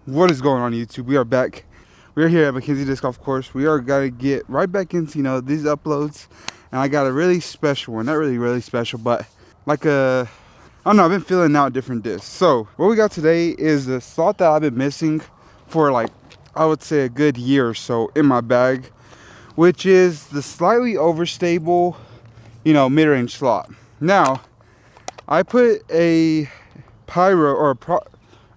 What is going on, YouTube? We are back. We are here at Mackenzie Disc Golf Course. We are gonna get right back into these uploads, and I got a really special one. Not really special, but like a I don't know. I've been feeling out different discs. So what we got today is the slot that I've been missing for like I would say a good year or so in my bag, which is the slightly overstable, mid-range slot. Now I put a pyro or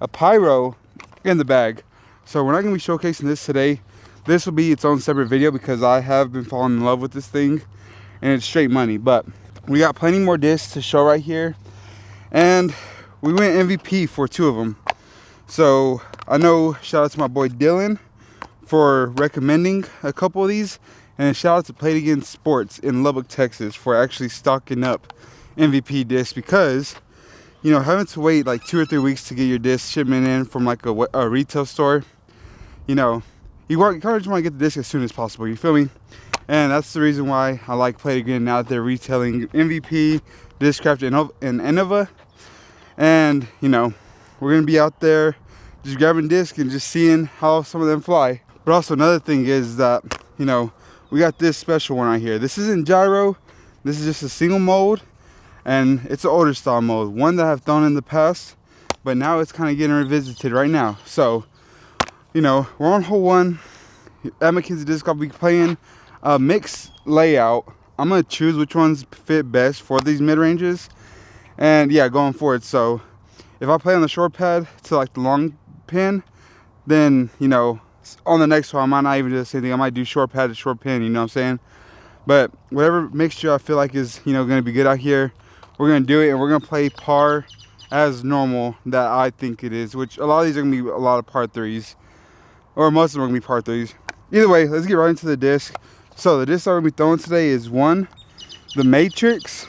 a pyro in the bag, so we're not going to be showcasing this today. This will be its own separate video because I have been falling in love with this thing and it's straight money. But we got plenty more discs to show right here, and we went MVP for 2 of them. So I know, shout out to my boy Dylan for recommending a couple of these, and shout out to Play It Again Sports in Lubbock, Texas for actually stocking up MVP discs, because having to wait like 2 or 3 weeks to get your disc shipment in from like a retail store, you kind of just want to get the disc as soon as possible, you feel me? And that's the reason why I like Play It Again now that they're retailing MVP, Discraft, and Innova. And we're gonna be out there just grabbing discs and just seeing how some of them fly. But also another thing is that we got this special one right here. This isn't gyro, this is just a single mode, and it's an older style mode, one that I've done in the past, but now it's kind of getting revisited right now. So we're on hole 1 at Mackenzie Disc Golf. We'll be playing a mixed layout. I'm gonna choose which ones fit best for these mid-ranges, and yeah, going forward. So if I play on the short pad to like the long pin, then on the next one I might not even do the same thing. I might do short pad to short pin, you know what I'm saying? But whatever mixture I feel like is gonna be good out here, we're gonna do it, and we're gonna play par as normal that I think it is, which a lot of these are gonna be a lot of par 3s, or most of them are gonna be par 3s. Either way, let's get right into the disc. So the disc I'm gonna be throwing today is 1, the Matrix,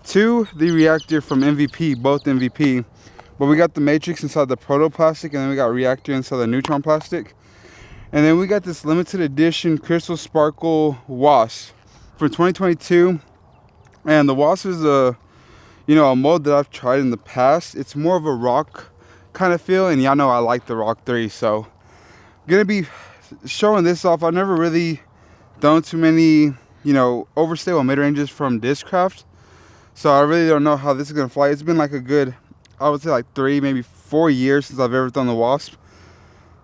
2, the Reactor from MVP, both MVP. But we got the Matrix inside the proto plastic, and then we got Reactor inside the neutron plastic. And then we got this limited edition Crystal Sparkle Wasp for 2022. And the Wasp is a mode that I've tried in the past. It's more of a rock kind of feel, and y'all know I like the Rock 3, so gonna be showing this off. I've never really done too many overstable mid-ranges from Discraft, so I really don't know how this is gonna fly. It's been like a good, I would say like 3, maybe 4 years since I've ever done the Wasp.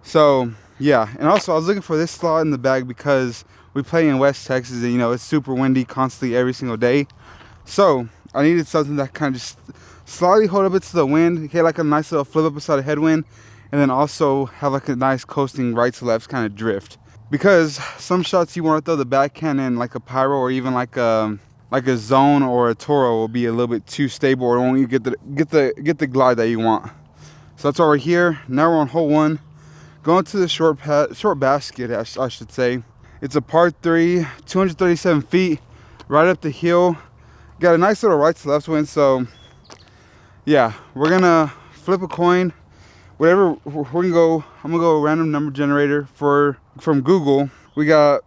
So yeah, and also I was looking for this slot in the bag because we play in West Texas, and it's super windy constantly every single day. So I needed something that kind of just slightly hold up it to the wind, get like a nice little flip up beside the headwind, and then also have like a nice coasting right to left kind of drift. Because some shots you want to throw the backhand in like a pyro, or even like a zone or a Toro, will be a little bit too stable, or won't you get the glide that you want. So that's why we're here. Now we're on hole 1, going to the short basket, I should say. It's a par 3, 237 feet, right up the hill. Got a nice little right to left wind. So yeah, we're gonna flip a coin, whatever. I'm gonna go random number generator from Google. We got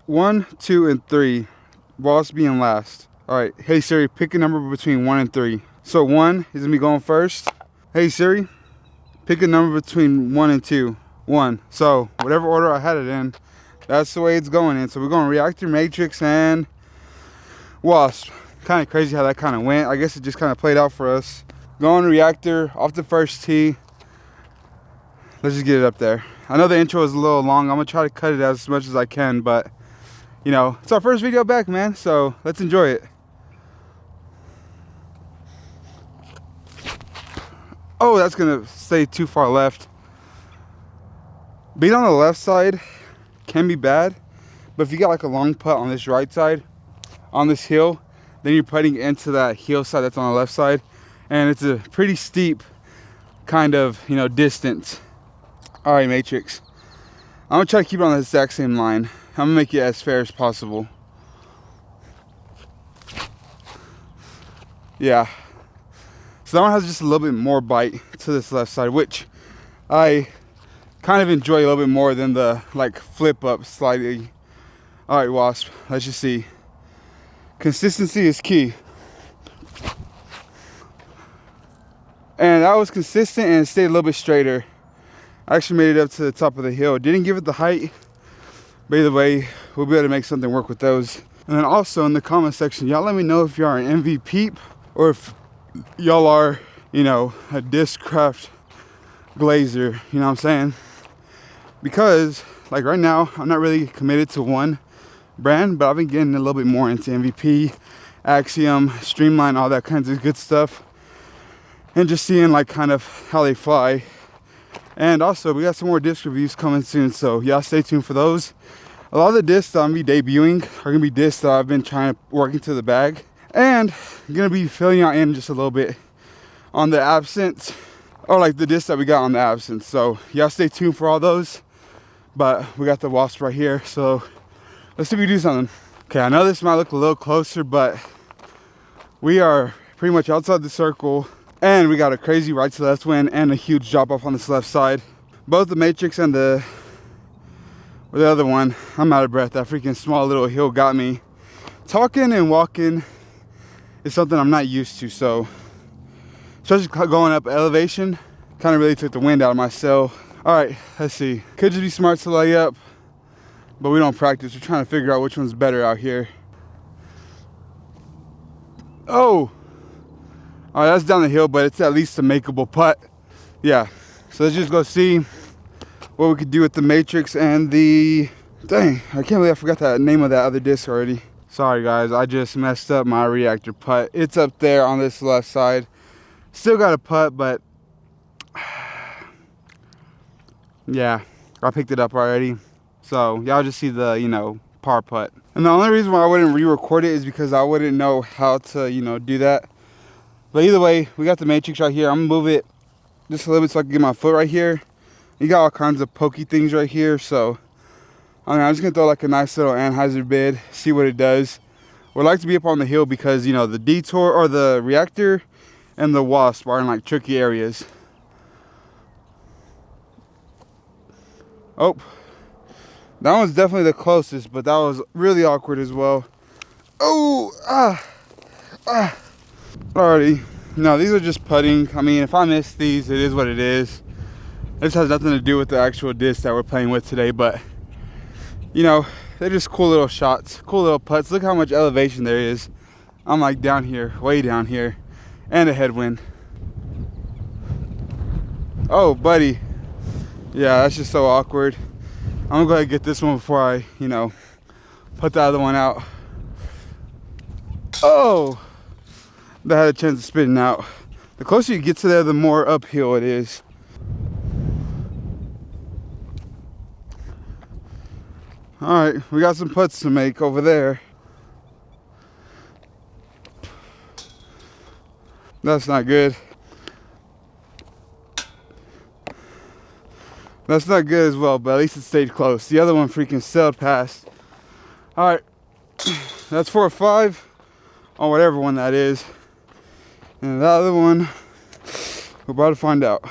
1, 2, and 3. Wasp being last. All right, hey Siri, pick a number between 1 and 3. So 1 is gonna be going first. Hey Siri, pick a number between 1 and 2. 1. So whatever order I had it in, that's the way it's going in. So we're going Reactor, Matrix, and Wasp. Kind of crazy how that kind of went. I guess it just kind of played out for us. Going Reactor off the first tee. Let's just get it up there. I know the intro is a little long. I'm gonna try to cut it as much as I can, but it's our first video back, man, so let's enjoy it. Oh, that's gonna stay too far left. Being on the left side can be bad, but if you got like a long putt on this right side on this hill, then you're putting into that hillside that's on the left side, and it's a pretty steep kind of distance. All right, Matrix, I'm gonna try to keep it on the exact same line. I'm gonna make it as fair as possible. Yeah, so that one has just a little bit more bite to this left side, which I kind of enjoy a little bit more than the like flip up slightly. All right, Wasp, let's just see. Consistency is key. And that was consistent and it stayed a little bit straighter. I actually made it up to the top of the hill. Didn't give it the height, but either way, we'll be able to make something work with those. And then also in the comment section, y'all let me know if y'all are an MVP or if y'all are, you know, a Discraft glazer, you know what I'm saying? Because like right now, I'm not really committed to one brand, but I've been getting a little bit more into MVP, Axiom, Streamline, all that kinds of good stuff, and just seeing like kind of how they fly. And also we got some more disc reviews coming soon, so y'all stay tuned for those. A lot of the discs that I'm gonna be debuting are gonna be discs that I've been trying to work into the bag, and I'm gonna be filling y'all in just a little bit on the Absence, or like the discs that we got on the Absence. So y'all stay tuned for all those. But we got the Wasp right here, so let's see if we can do something. Okay, I know this might look a little closer, but we are pretty much outside the circle, and we got a crazy right to left wind and a huge drop off on this left side. Both the Matrix and the other one, I'm out of breath. That freaking small little hill got me. Talking and walking is something I'm not used to, so especially going up elevation, kind of really took the wind out of my sail. All right, let's see. Could just be smart to lay up, but we don't practice. We're trying to figure out which one's better out here. Oh, all right, that's down the hill, but it's at least a makeable putt. Yeah, so let's just go see what we could do with the Matrix and the, dang, I can't believe I forgot the name of that other disc already. Sorry guys, I just messed up my reactor putt. It's up there on this left side. Still got a putt, but yeah, I picked it up already. So y'all just see the, you know, par putt. And the only reason why I wouldn't re-record it is because I wouldn't know how to, you know, do that. But either way, we got the Matrix right here. I'm gonna move it just a little bit so I can get my foot right here. You got all kinds of pokey things right here, so I mean, I'm just gonna throw like a nice little Anheuser bid, see what it does. Would like to be up on the hill because, you know, the Detour or the Reactor and the Wasp are in like tricky areas. Oh, that one's definitely the closest, but that was really awkward as well. Oh, alrighty. No, these are just putting. I mean, if I miss these, it is what it is. This has nothing to do with the actual disc that we're playing with today, but you know, they're just cool little shots, cool little putts. Look how much elevation there is. I'm like down here, way down here, and a headwind. Oh, buddy. Yeah, that's just so awkward. I'm gonna go ahead and get this one before I, you know, put the other one out. Oh, that had a chance of spitting out. The closer you get to there, the more uphill it is. All right, we got some putts to make over there. That's not good. That's not good as well, but at least it stayed close. The other one freaking sailed past. All right, that's 4 or 5 on whatever one that is. And the other one, we're about to find out.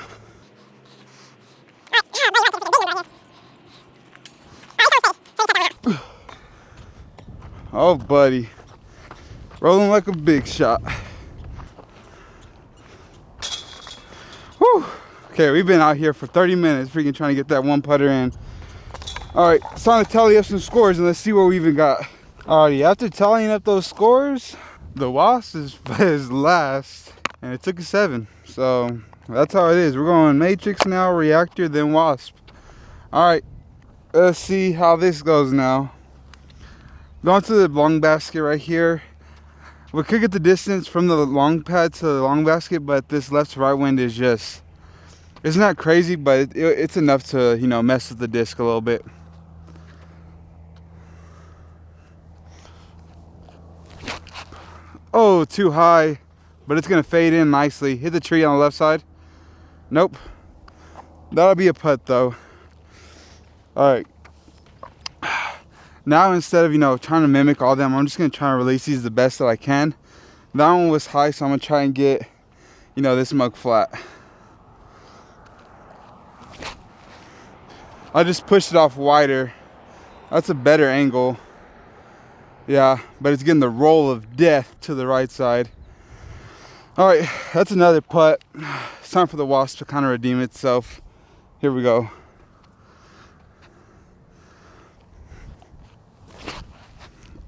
Oh, buddy. Rolling like a big shot. Whew. Okay, we've been out here for 30 minutes freaking trying to get that one putter in. All right, it's time to tally up some scores and let's see what we even got. Alrighty, after tallying up those scores, the Wasp is last, and it took a 7. So that's how it is. We're going Matrix now, Reactor, then Wasp. Alright, let's see how this goes now. Going to the long basket right here. We could get the distance from the long pad to the long basket, but this left to right wind is just, it's not crazy, but it's enough to, you know, mess with the disc a little bit. Oh, too high, but it's gonna fade in nicely. Hit the tree on the left side. Nope. That'll be a putt though. All right. Now instead of, you know, trying to mimic all them, I'm just gonna try and release these the best that I can. That one was high, so I'm gonna try and get, you know, this mug flat. I just pushed it off wider. That's a better angle. Yeah, but it's getting the roll of death to the right side. All right, that's another putt. It's time for the Wasp to kind of redeem itself. Here we go.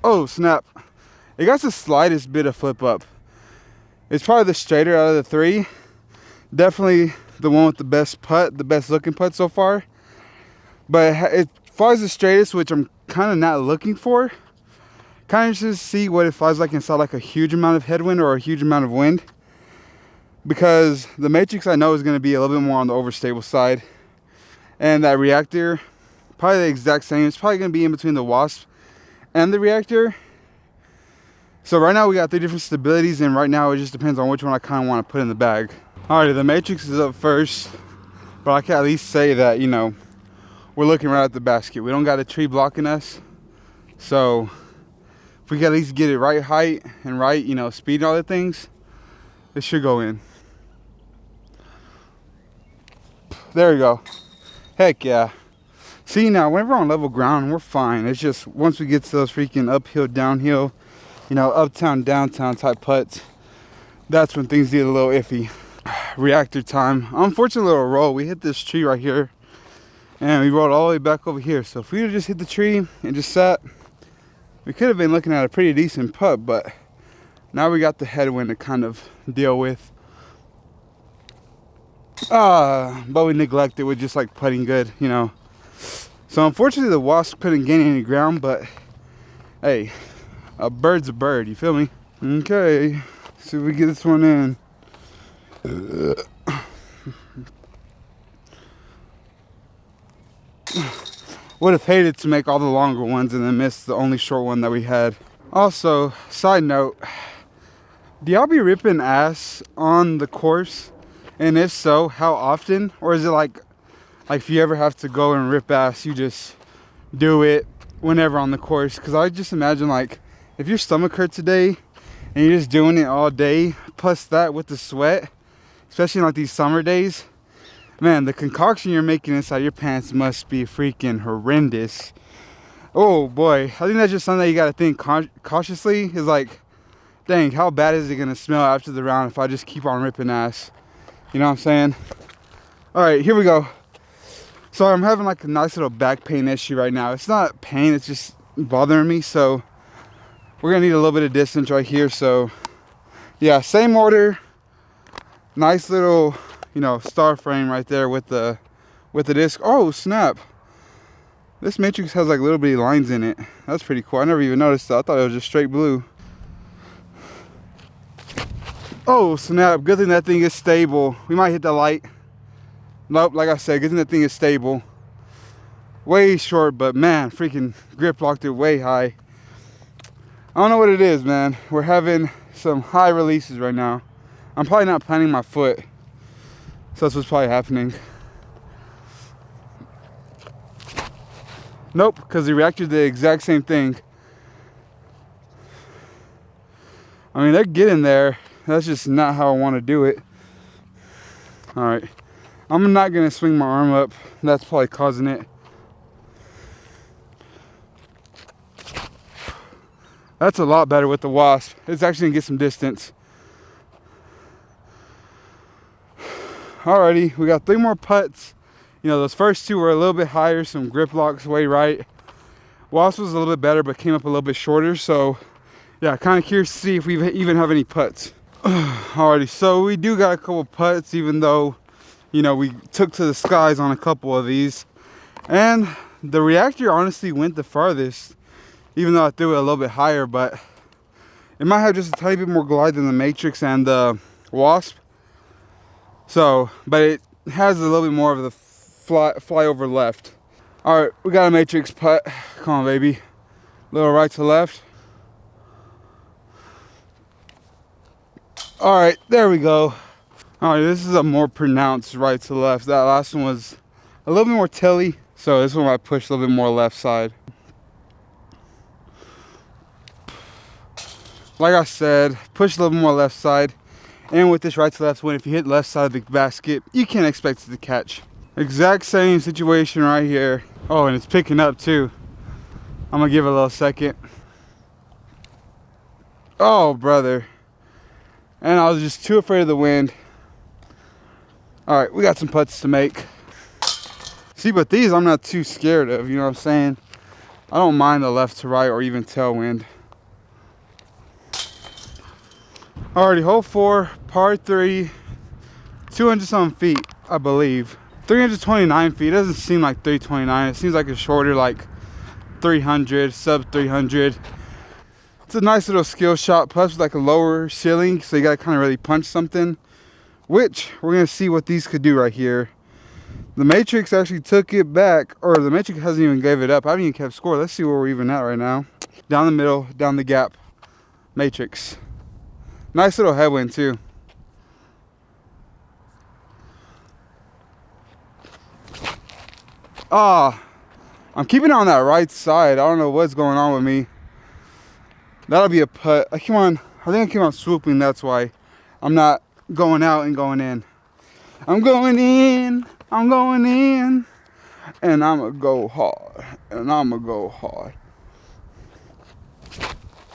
Oh, snap. It got the slightest bit of flip up. It's probably the straighter out of the three. Definitely the one with the best putt, the best looking putt so far. But it flies the straightest, which I'm kind of not looking for. Kind of just see what it flies like inside like a huge amount of headwind or a huge amount of wind. Because the Matrix I know is going to be a little bit more on the overstable side. And that reactor, probably the exact same. It's probably going to be in between the Wasp and the reactor. So right now we got 3 different stabilities, and right now it just depends on which one I kind of want to put in the bag. Alrighty, the Matrix is up first, but I can at least say that, you know, we're looking right at the basket. We don't got a tree blocking us, so if we can at least get it right height and right, you know, speed and all the things, it should go in. There we go. Heck yeah. See, now whenever we're on level ground, we're fine. It's just once we get to those freaking uphill, downhill, you know, uptown, downtown type putts, that's when things get a little iffy. Reactor time. Unfortunate little roll. We hit this tree right here, and we rolled all the way back over here. So if we would just hit the tree and just sat, we could have been looking at a pretty decent putt, but now we got the headwind to kind of deal with. But we neglected with just like putting good, you know. So unfortunately the Wasp couldn't gain any ground, but hey, a bird's a bird, you feel me? Okay, see if we get this one in. Would have hated to make all the longer ones and then miss the only short one that we had. Also, side note, do y'all be ripping ass on the course? And if so, how often? Or is it like if you ever have to go and rip ass, you just do it whenever on the course? Because I just imagine, like, if your stomach hurt today and you're just doing it all day, plus that with the sweat, especially like these summer days, man, the concoction you're making inside your pants must be freaking horrendous. Oh boy, I think that's just something that you gotta think cautiously. Is like, dang, how bad is it gonna smell after the round if I just keep on ripping ass? You know what I'm saying? All right, here we go. So I'm having like a nice little back pain issue right now. It's not pain, it's just bothering me. So we're gonna need a little bit of distance right here. So yeah, same order. Nice little, you know, star frame right there with the disc. Oh snap! This Matrix has like little bitty lines in it. That's pretty cool. I never even noticed that. I thought it was just straight blue. Oh snap! Good thing that thing is stable. We might hit the light. Nope, like I said, good thing that thing is stable. Way short, but man, freaking grip locked it way high. I don't know what it is, man. We're having some high releases right now. I'm probably not planting my foot, so that's what's probably happening. Nope, because the reactor did the exact same thing. I mean, they're getting there. That's just not how I want to do it. All right. I'm not going to swing my arm up. That's probably causing it. That's a lot better with the Wasp. It's actually going to get some distance. Alrighty, we got 3 more putts. You know, those first 2 were a little bit higher, some grip locks way right. Wasp was a little bit better, but came up a little bit shorter. So, yeah, kind of curious to see if we even have any putts. Alrighty, so we do got a couple putts, even though, you know, we took to the skies on a couple of these. And the reactor honestly went the farthest, even though I threw it a little bit higher, but it might have just a tiny bit more glide than the Matrix and the Wasp. So, but it has a little bit more of the fly over left. All right, we got a Matrix putt. Come on, baby. Little right to left. All right, there we go. All right, this is a more pronounced right to left. That last one was a little bit more tilly, so this one I pushed a little bit more left side. Like I said, push a little bit more left side. And with this right to left wind, if you hit left side of the basket, you can't expect it to catch. Exact same situation right here. Oh, and it's picking up too. I'm gonna give it a little second. Oh, brother. And I was just too afraid of the wind. All right, we got some putts to make. See, but these I'm not too scared of, you know what I'm saying? I don't mind the left to right or even tailwind. Alrighty, hole 4, par 3, 200 something feet, I believe. 329 feet, it doesn't seem like 329. It seems like it's shorter, like 300, sub 300. It's a nice little skill shot, plus like a lower ceiling, so you gotta kind of really punch something, which we're gonna see what these could do right here. The Matrix actually took it back, or the Matrix hasn't even gave it up. I haven't even kept score. Let's see where we're even at right now. Down the middle, down the gap, Matrix. Nice little headwind too. Ah, I'm keeping it on that right side. I don't know what's going on with me. That'll be a putt. I think I keep on swooping, that's why. I'm not going out and going in. I'm going in, I'm going in, and I'm gonna go hard, and I'm gonna go hard.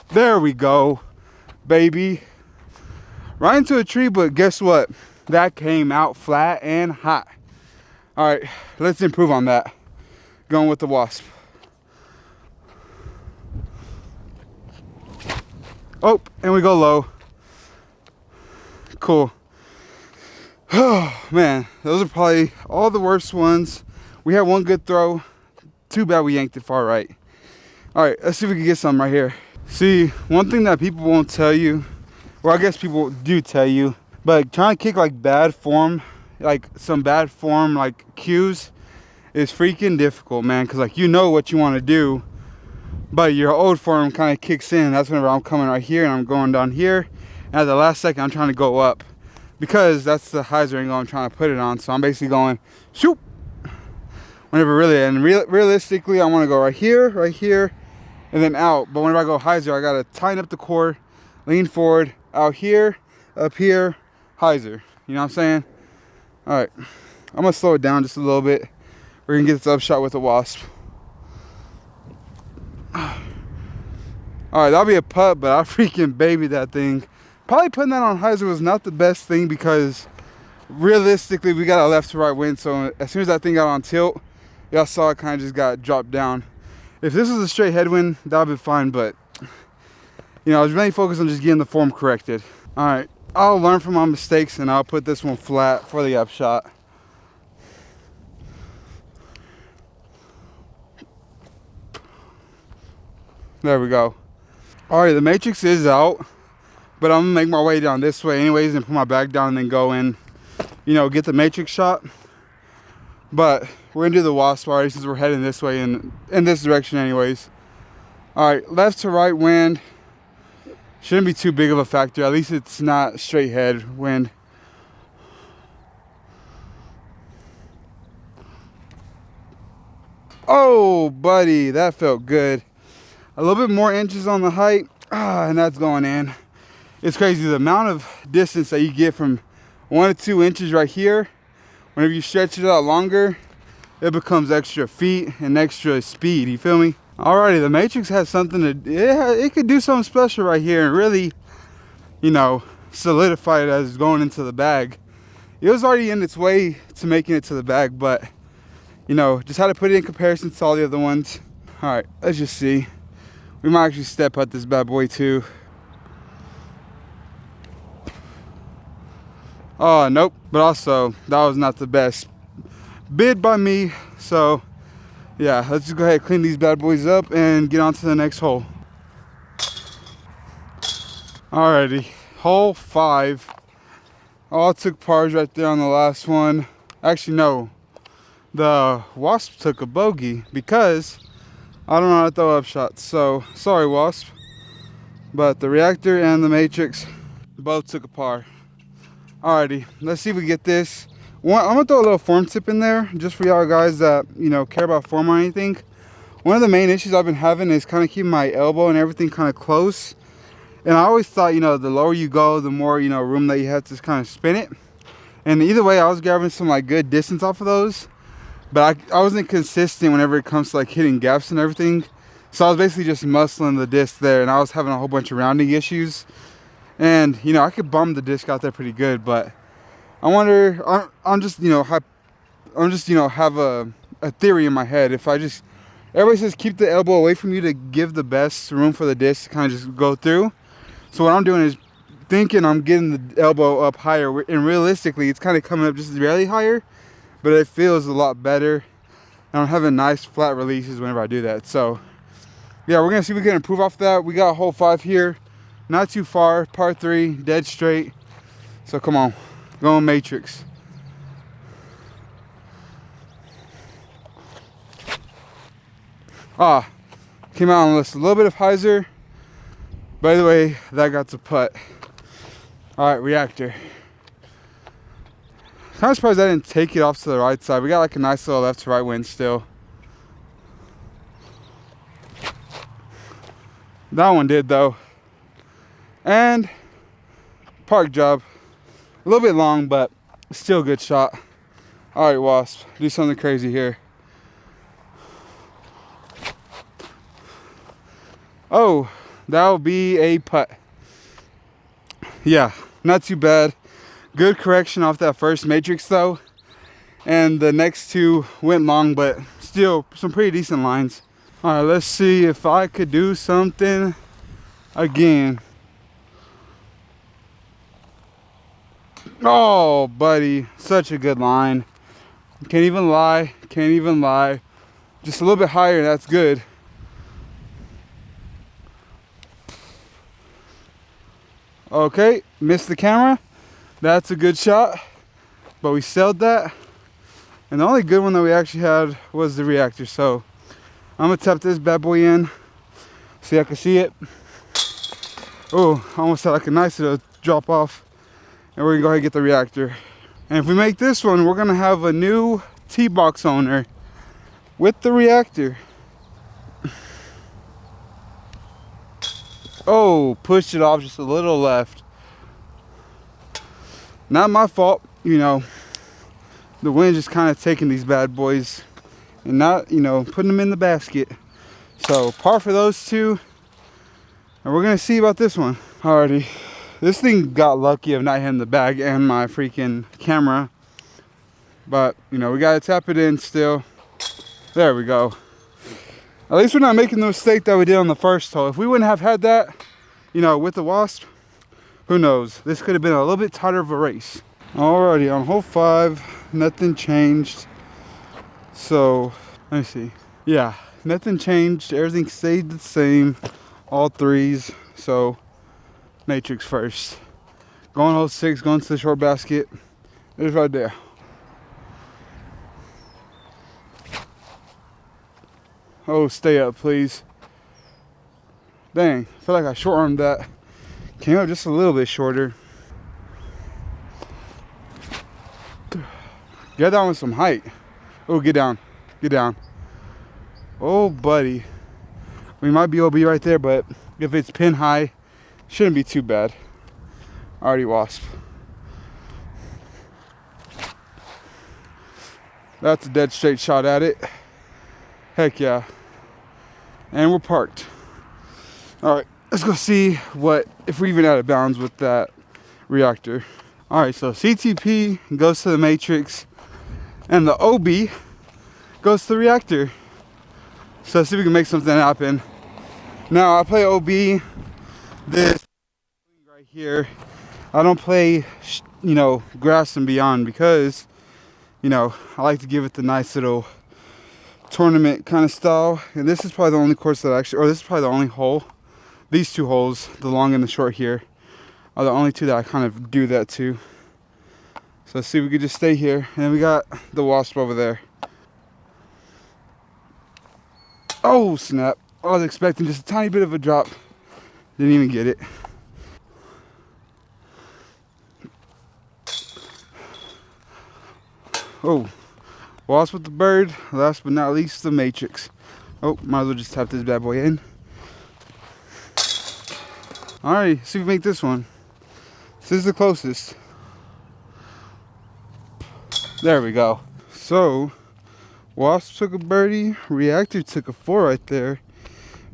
There we go, baby. Right into a tree, but guess what? That came out flat and hot. All right, let's improve on that. Going with the Wasp. Oh, and we go low. Cool. Oh, man, those are probably all the worst ones. We had one good throw. Too bad we yanked it far right. All right, let's see if we can get some right here. See, one thing that people won't tell you, or I guess people do tell you, but trying to kick like bad form, like some bad form, like cues, is freaking difficult, man. Because like you know what you want to do, but your old form kind of kicks in. That's whenever I'm coming right here and I'm going down here, and at the last second I'm trying to go up, because that's the hyzer angle I'm trying to put it on. So I'm basically going shoop. Whenever really, and realistically, I want to go right here, and then out. But whenever I go hyzer, I gotta tighten up the core, lean forward, out here, up here, hyzer. You know what I'm saying? All right, I'm gonna slow it down just a little bit. We're gonna get this upshot with the Wasp. All right, that'll be a putt, but I freaking babied that thing. Probably putting that on hyzer was not the best thing, because realistically, we got a left to right wind. So as soon as that thing got on tilt, y'all saw it kind of just got dropped down. If this was a straight headwind, that would be fine, but you know, I was really focused on just getting the form corrected. All right, I'll learn from my mistakes and I'll put this one flat for the upshot. There we go. All right, the Matrix is out, but I'm gonna make my way down this way anyways and put my bag down and then go in, you know, get the Matrix shot. But we're gonna do the Wasp already since we're heading this way in this direction anyways. All right, left to right wind. Shouldn't be too big of a factor. At least it's not straight head wind. Oh, buddy, that felt good. A little bit more inches on the height, and that's going in. It's crazy the amount of distance that you get from 1 to 2 inches right here. Whenever you stretch it out longer, it becomes extra feet and extra speed. You feel me? Alrighty, the Matrix has something to, it could do something special right here and really, you know, solidify it as going into the bag. It was already in its way to making it to the bag, but you know, just had to put it in comparison to all the other ones. All right, let's just see. We might actually step at this bad boy too. Oh, nope. But also, that was not the best bid by me. So, yeah, let's just go ahead and clean these bad boys up and get on to the next hole. Alrighty, hole 5. All took pars right there on the last one. Actually, no. The Wasp took a bogey because I don't know how to throw up shots. So, sorry, Wasp. But the Reactor and the Matrix both took a par. Alrighty, let's see if we get this. I'm gonna throw a little form tip in there just for y'all guys that, you know, care about form or anything. One of the main issues I've been having is kind of keeping my elbow and everything kind of close. And I always thought, you know, the lower you go, the more, you know, room that you have to kind of spin it. And either way, I was grabbing some like good distance off of those, but I wasn't consistent whenever it comes to like hitting gaps and everything. So I was basically just muscling the disc there, and I was having a whole bunch of rounding issues. And you know, I could bum the disc out there pretty good, but I wonder, I'm just, you know, have a a theory in my head. If I just, everybody says keep the elbow away from you to give the best room for the disc to kind of just go through. So what I'm doing is thinking I'm getting the elbow up higher, and realistically it's kind of coming up just barely higher, but it feels a lot better. And I'm having nice flat releases whenever I do that. So yeah, we're gonna see if we can improve off that. We got hole 5 here, not too far, par 3, dead straight. So come on, going matrix. Ah, came out on the list. A little bit of hyzer. By the way, that got to putt. All right, reactor. Kind of surprised I didn't take it off to the right side. We got like a nice little left to right wind still. That one did though. And park job. A little bit long, but still a good shot. All right, Wasp, do something crazy here. Oh, that'll be a putt. Yeah, not too bad. Good correction off that first matrix though. And the next two went long, but still some pretty decent lines. All right, let's see if I could do something again. Oh, buddy, such a good line. Can't even lie, can't even lie. Just a little bit higher, that's good. Okay, missed the camera. That's a good shot, but we sailed that. And the only good one that we actually had was the reactor. So I'm gonna tap this bad boy in. See, I can see it. Oh, almost had like a nice little drop off. And we're gonna go ahead and get the reactor. And if we make this one, we're gonna have a new tee box owner with the reactor. Oh, pushed it off just a little left. Not my fault, you know. The wind just kind of taking these bad boys and not, you know, putting them in the basket. So par for those two. And we're gonna see about this one. Alrighty, this thing got lucky of not hitting the bag and my freaking camera. But, you know, we gotta tap it in still. There we go. At least we're not making the mistake that we did on the first hole. If we wouldn't have had that, you know, with the Wasp, who knows? This could have been a little bit tighter of a race. Alrighty, on hole 5, nothing changed. So, let me see. Yeah, nothing changed. Everything stayed the same. All threes. So, matrix first. Going hole 6, going to the short basket. It's right there. Oh, stay up, please. Dang, I feel like I short armed that. Came up just a little bit shorter. Get down with some height. Oh, get down. Get down. Oh, buddy. We might be OB right there, but if it's pin high, shouldn't be too bad. Already Wasp. That's a dead straight shot at it. Heck yeah. And we're parked. All right, let's go see what, if we're even out of bounds with that reactor. All right, so CTP goes to the matrix and the OB goes to the reactor. So let's see if we can make something happen. Now I play OB this right here. I don't play, you know, grass and beyond because, you know, I like to give it the nice little tournament kind of style. And this is probably the only course that actually, or this is probably the only hole. These two holes, the long and the short here, are the only two that I kind of do that to. So let's see if we could just stay here. And then we got the Wasp over there. Oh, snap. I was expecting just a tiny bit of a drop. Didn't even get it. Oh, Wasp with the bird. Last but not least, the matrix. Oh, might as well just tap this bad boy in. Alright, see if we make this one. This is the closest. There we go. So, Wasp took a birdie, Reactor took a 4 right there,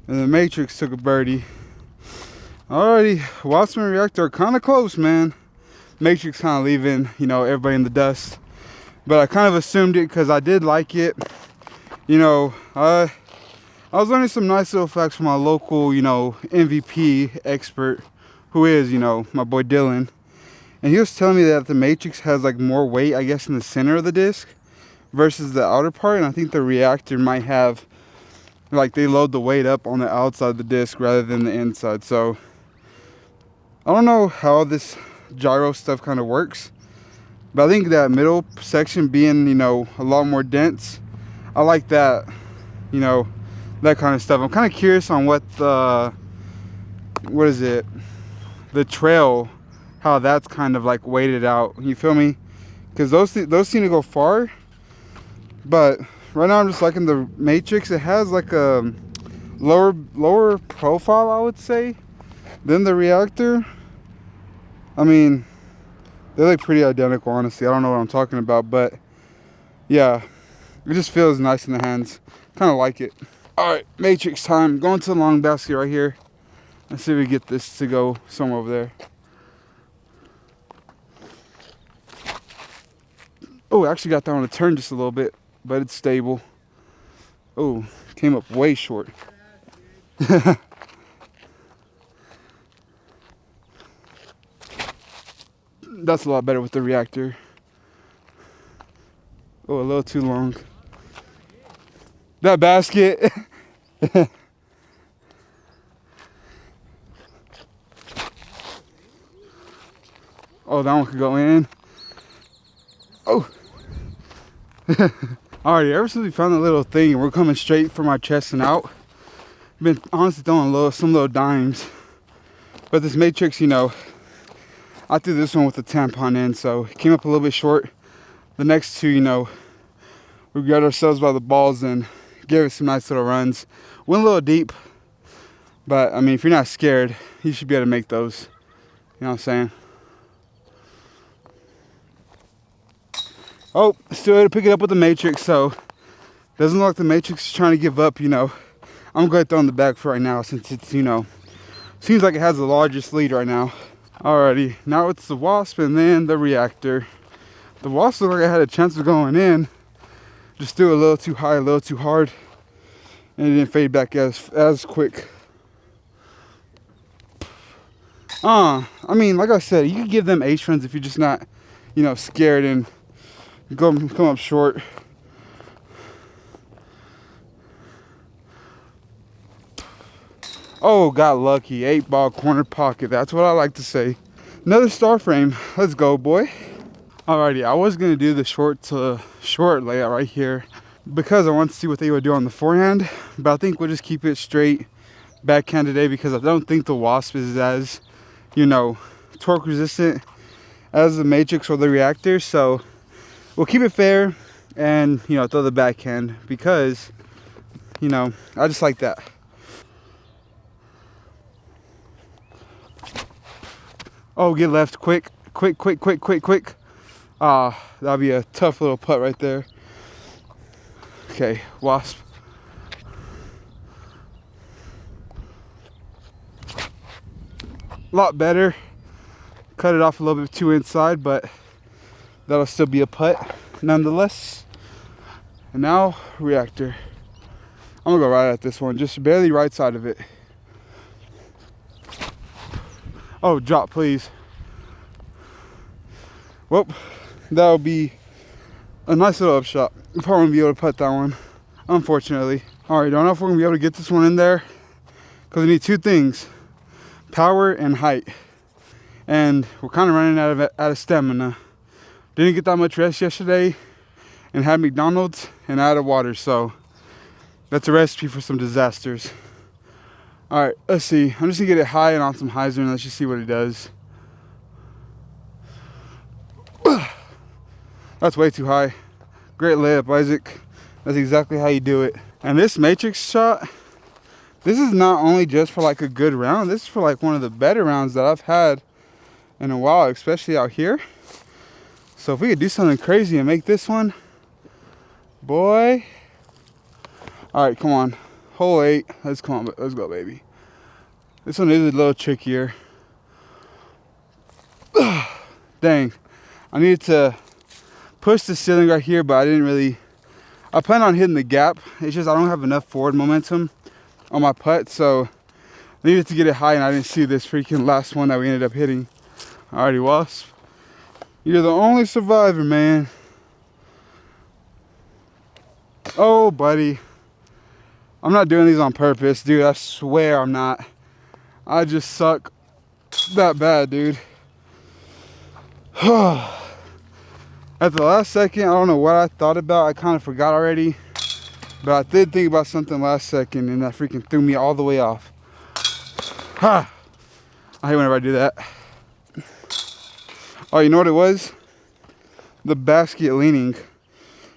and the Matrix took a birdie. Alrighty, Wasp and Reactor are kind of close, man. Matrix kind of leaving, you know, everybody in the dust. But I kind of assumed it because I did like it. You know, I was learning some nice little facts from my local, MVP expert, who is, my boy Dylan. And he was telling me that the matrix has like more weight, I guess, in the center of the disc versus the outer part. And I think the reactor might have, like, they load the weight up on the outside of the disc rather than the inside. So I don't know how this gyro stuff kind of works, but I think that middle section being, a lot more dense, I like that, you know, that kind of stuff. I'm kind of curious on what is it? The trail, how that's kind of like weighted out. You feel me? Because those seem to go far, but right now I'm just liking the matrix. It has like a lower profile, I would say, than the reactor. I mean, they look pretty identical, honestly. I don't know what I'm talking about, but yeah, it just feels nice in the hands. Kind of like it. All right, matrix time. Going to the long basket right here. Let's see if we get this to go somewhere over there. Oh, I actually got that one to turn just a little bit, but it's stable. Oh, came up way short. That's a lot better with the reactor. Oh, a little too long. That basket. Oh, that one could go in. Oh. Alrighty, ever since we found that little thing, we're coming straight from our chest and out. Been honestly throwing some little dimes. But this matrix, I threw this one with the tampon in, so it came up a little bit short. The next two, we grabbed ourselves by the balls and gave it some nice little runs. Went a little deep, but I mean, if you're not scared, you should be able to make those. You know what I'm saying? Oh, still able to pick it up with the matrix, so doesn't look like the matrix is trying to give up, I'm going to throw in the back for right now since it's, seems like it has the largest lead right now. Alrighty, now it's the wasp and then the reactor. The wasp looked like it had a chance of going in. Just threw a little too high, a little too hard, and it didn't fade back as quick. I mean, like I said, you can give them H runs if you're just not, scared and come up short. Oh, got lucky. 8-ball corner pocket. That's what I like to say. Another star frame. Let's go, boy. Alrighty, I was gonna do the short to short layout right here because I want to see what they would do on the forehand, but I think we'll just keep it straight backhand today because I don't think the wasp is as, torque resistant as the matrix or the reactor. So we'll keep it fair and, throw the backhand because, I just like that. Oh, get left quick. That'll be a tough little putt right there. Okay, wasp. A lot better. Cut it off a little bit too inside, but that'll still be a putt nonetheless. And now, reactor. I'm gonna go right at this one, just barely right side of it. Oh, drop, please. Well, that'll be a nice little upshot. We probably won't be able to putt that one, unfortunately. All right, don't know if we're gonna be able to get this one in there because we need two things: power and height. And we're kind of running out of stamina. Didn't get that much rest yesterday, and had McDonald's and out of water, so that's a recipe for some disasters. All right, let's see. I'm just gonna get it high and on some hyzer, and let's just see what it does. That's way too high. Great layup, Isaac. That's exactly how you do it. And this matrix shot, this is not only just for like a good round, this is for like one of the better rounds that I've had in a while, especially out here. So if we could do something crazy and make this one, boy. All right, come on. Hole 8. Let's go, baby. This one is a little trickier. Dang. I needed to push the ceiling right here, but I I plan on hitting the gap. It's just I don't have enough forward momentum on my putt, so I needed to get it high, and I didn't see this freaking last one that we ended up hitting. Alrighty, Wasp. You're the only survivor, man. Oh, buddy. I'm not doing these on purpose, dude. I swear I'm not. I just suck that bad, dude. At the last second, I don't know what I thought about. I kind of forgot already. But I did think about something last second, and that freaking threw me all the way off. I hate whenever I do that. Oh, you know what it was? The basket leaning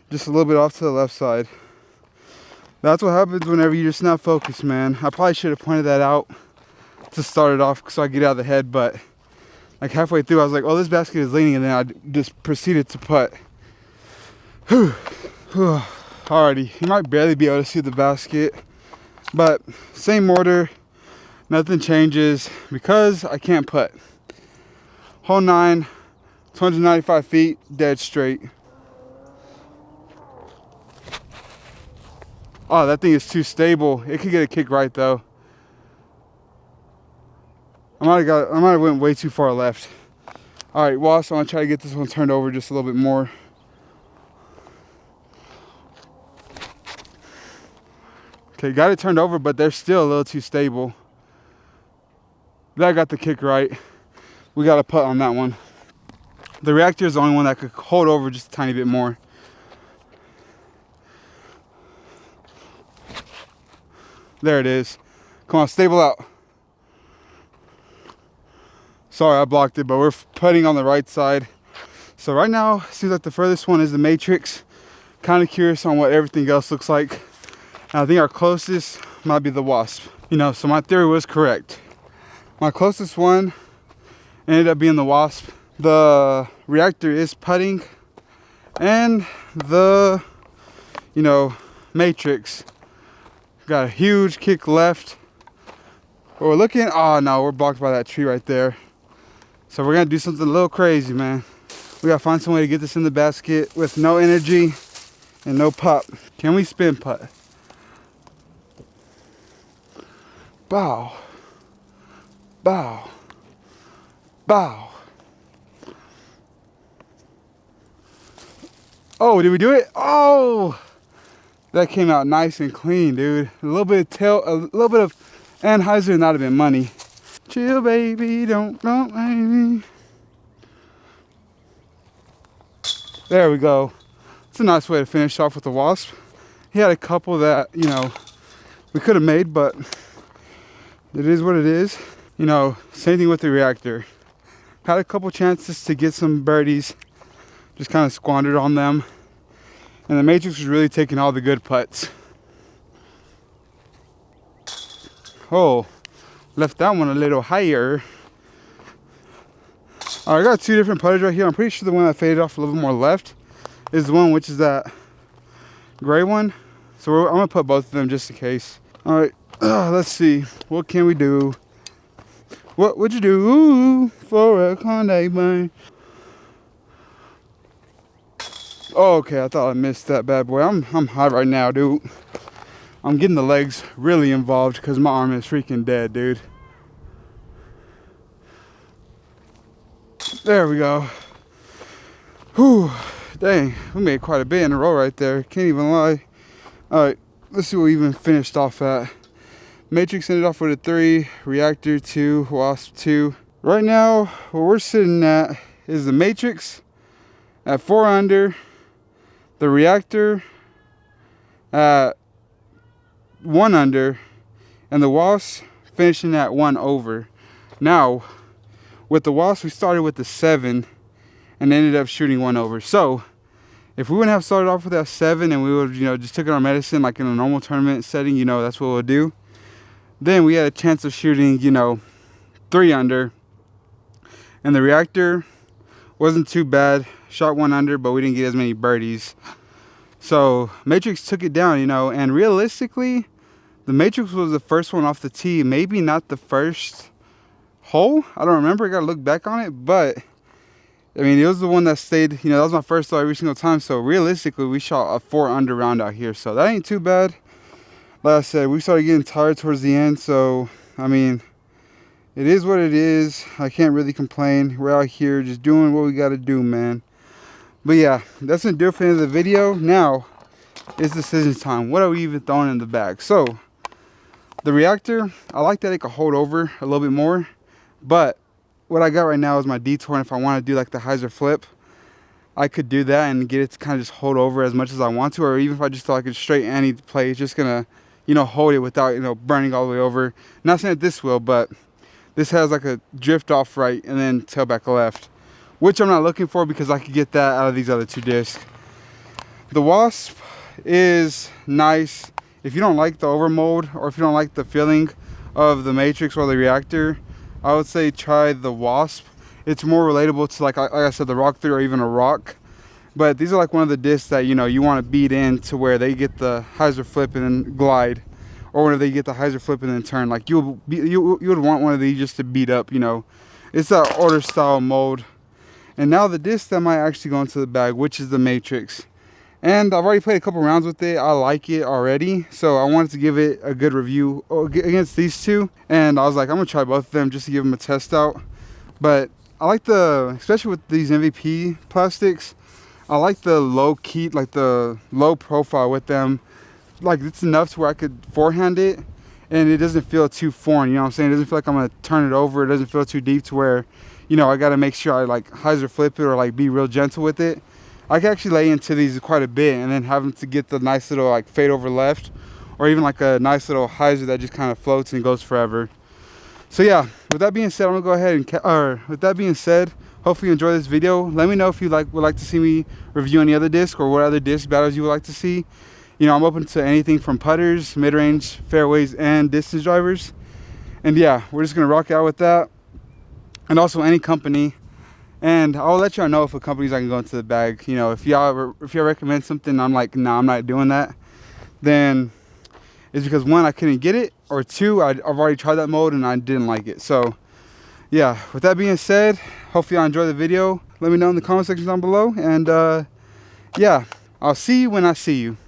just a little bit off to the left side. That's what happens whenever you're just not focused, man. I probably should have pointed that out to start it off so I get out of the head, but like halfway through I was like, oh, this basket is leaning, and then I just proceeded to putt. Alrighty, you might barely be able to see the basket, but same order, nothing changes because I can't putt. Hole 9, 295 feet, dead straight. Oh, that thing is too stable. It could get a kick right though. I might have went way too far left. All right, Wasp, I'm gonna try to get this one turned over just a little bit more. Okay, got it turned over, but they're still a little too stable. That got the kick right. We got a putt on that one. The reactor is the only one that could hold over just a tiny bit more. There it is. Come on, stable out. Sorry, I blocked it, but we're putting on the right side. So right now, seems like the furthest one is the Matrix. Kind of curious on what everything else looks like. And I think our closest might be the Wasp. You know, so my theory was correct. My closest one ended up being the Wasp. The reactor is putting, and the, you know, Matrix got a huge kick left. But we're looking, oh no, we're blocked by that tree right there. So we're gonna do something a little crazy, man. We gotta find some way to get this in the basket with no energy and no pop. Can we spin putt? Bow. Bow. Bow. Oh, did we do it? Oh! That came out nice and clean, dude. A little bit of Anheuser, and that'd have been money. Chill, baby, don't mind me. There we go. It's a nice way to finish off with the Wasp. He had a couple that, you know, we could have made, but it is what it is. You know, same thing with the reactor. Had a couple chances to get some birdies, just kind of squandered on them. And the Matrix was really taking all the good putts. Oh, left that one a little higher. All right, I got two different putters right here. I'm pretty sure the one that faded off a little bit more left is the one which is that gray one. So I'm gonna put both of them just in case. All right, let's see. What can we do? What would you do for a Conde man? Oh, okay, I thought I missed that bad boy. I'm hot right now, dude. I'm getting the legs really involved because my arm is freaking dead, dude. There we go. Whew, dang, we made quite a bit in a row right there. Can't even lie. All right, let's see what we even finished off at. Matrix ended off with a 3, Reactor 2, Wasp 2. Right now, where we're sitting at is the Matrix at 4 under, the Reactor at 1 under, and the Wasp finishing at 1 over. Now, with the Wasp, we started with the 7 and ended up shooting 1 over. So, if we wouldn't have started off with that 7 and we would, you know, just took our medicine like in a normal tournament setting, you know, that's what we'll do. Then we had a chance of shooting, you know, 3 under. And the Reactor wasn't too bad. Shot 1 under, but we didn't get as many birdies. So Matrix took it down, you know, and realistically, the Matrix was the first one off the tee. Maybe not the first hole. I don't remember. I got to look back on it, but I mean, it was the one that stayed, you know, that was my first throw every single time. So realistically, we shot a 4 under round out here. So that ain't too bad. Like I said, we started getting tired towards the end. So, I mean, it is what it is. I can't really complain. We're out here just doing what we got to do, man. But yeah, that's gonna do it for the end of the video. Now, it's decision time. What are we even throwing in the bag? So, the reactor, I like that it could hold over a little bit more. But what I got right now is my detour, and if I want to do like the hyzer flip, I could do that and get it to kind of just hold over as much as I want to, or even if I just throw like a straight anti-play, it's just gonna, you know, hold it without, you know, burning all the way over. Not saying that this will, but this has like a drift off right and then tailback left, which I'm not looking for because I could get that out of these other 2 discs. The Wasp is nice if you don't like the over mold, or if you don't like the feeling of the Matrix or the reactor. I would say try the Wasp. It's more relatable to like I said, the Rock 3 or even a Rock. But these are like one of the discs that, you know, you want to beat in to where they get the hyzer flip and then glide, or whenever they get the hyzer flip and then turn. Like you would want one of these just to beat up, you know. It's that order style mode. And now the disc that might actually go into the bag, which is the Matrix. And I've already played a couple rounds with it. I like it already. So I wanted to give it a good review against these 2. And I was like, I'm going to try both of them just to give them a test out. But I like especially with these MVP plastics, I like the low key, like the low profile with them. Like it's enough to where I could forehand it and it doesn't feel too foreign, you know what I'm saying? It doesn't feel like I'm going to turn it over. It doesn't feel too deep to where, you know, I got to make sure I like hyzer flip it or like be real gentle with it. I can actually lay into these quite a bit and then have them to get the nice little like fade over left, or even like a nice little hyzer that just kind of floats and goes forever. So yeah, with that being said, I'm gonna go ahead and with that being said, hopefully you enjoy this video. Let me know if you would like to see me review any other disc, or what other disc battles you would like to see. You know, I'm open to anything from putters, mid-range, fairways, and distance drivers. And yeah, we're just gonna rock out with that, and also any company. And I'll let y'all know if a company's I can go into the bag. You know, if y'all recommend something, I'm like, nah, I'm not doing that, then it's because 1, I couldn't get it, or 2, I've already tried that mode and I didn't like it. So yeah, with that being said, hopefully y'all enjoy the video. Let me know in the comment section down below, and yeah, I'll see you when I see you.